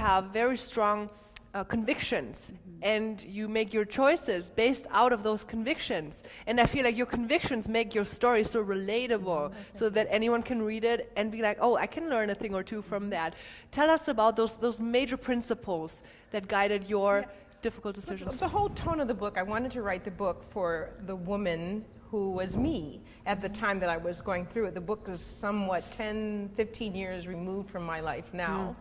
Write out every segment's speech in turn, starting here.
have very strong convictions, and you make your choices based out of those convictions. And I feel like your convictions make your story so relatable, so that anyone can read it and be like, oh, I can learn a thing or two from that. Tell us about those major principles that guided your difficult decisions. The whole tone of the book, I wanted to write the book for the woman who was me at the time that I was going through it. The book is somewhat 10, 15 years removed from my life now.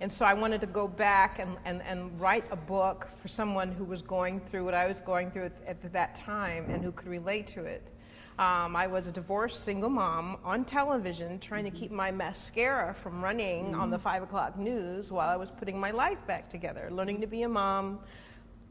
And so I wanted to go back and write a book for someone who was going through what I was going through at that time and who could relate to it. I was a divorced single mom on television trying to keep my mascara from running on the 5 o'clock news while I was putting my life back together, learning to be a mom,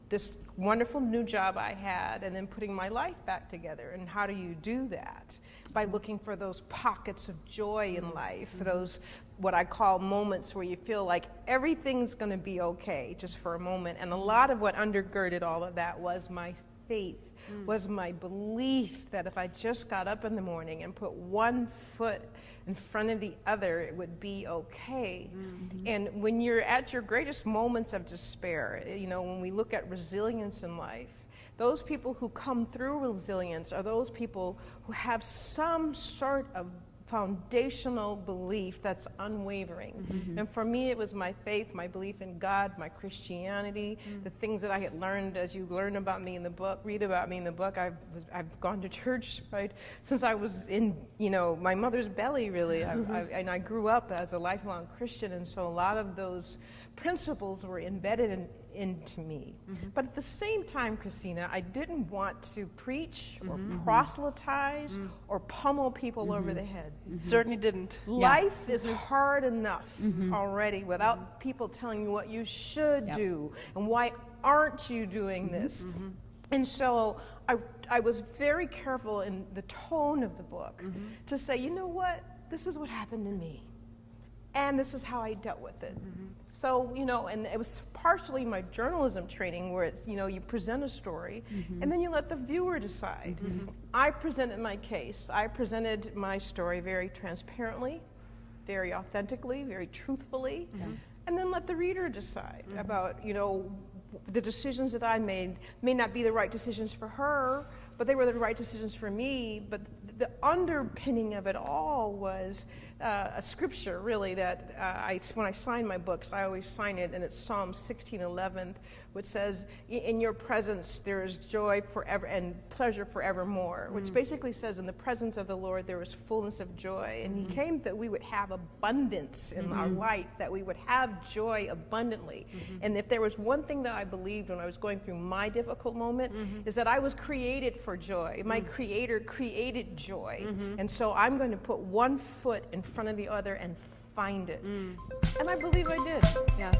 this wonderful new job I had, and then putting my life back together. And how do you do that? By looking for those pockets of joy in life, those what I call moments where you feel like everything's going to be okay just for a moment. And a lot of what undergirded all of that was my faith, was my belief that if I just got up in the morning and put one foot in front of the other, it would be okay. And when you're at your greatest moments of despair, you know, when we look at resilience in life, those people who come through resilience are those people who have some sort of foundational belief that's unwavering. And for me, it was my faith, my belief in God, my Christianity, the things that I had learned as you learn about me in the book, read about me in the book. I've gone to church since I was in, you know, my mother's belly, really. And I grew up as a lifelong Christian, and so a lot of those principles were embedded into me. But at the same time, Christina, I didn't want to preach or proselytize or pummel people over the head. Certainly didn't. Life is hard enough already without people telling you what you should do and why aren't you doing this. And so I was very careful in the tone of the book to say, you know what, this is what happened to me. And this is how I dealt with it. So, you know, and it was partially my journalism training where it's, you know, you present a story and then you let the viewer decide. I presented my case. I presented my story very transparently, very authentically, very truthfully, and then let the reader decide about, you know, the decisions that I made may not be the right decisions for her, but they were the right decisions for me. But the underpinning of it all was a scripture, really, that when I sign my books, I always sign it, and it's Psalm 16:11, which says, in your presence there is joy forever and pleasure forevermore, which basically says in the presence of the Lord there is fullness of joy. And he came that we would have abundance in our life, that we would have joy abundantly. And if there was one thing that I believed when I was going through my difficult moment, is that I was created for joy. My Creator created joy. And so I'm going to put one foot in front of the other and find it. And I believe I did. Yeah.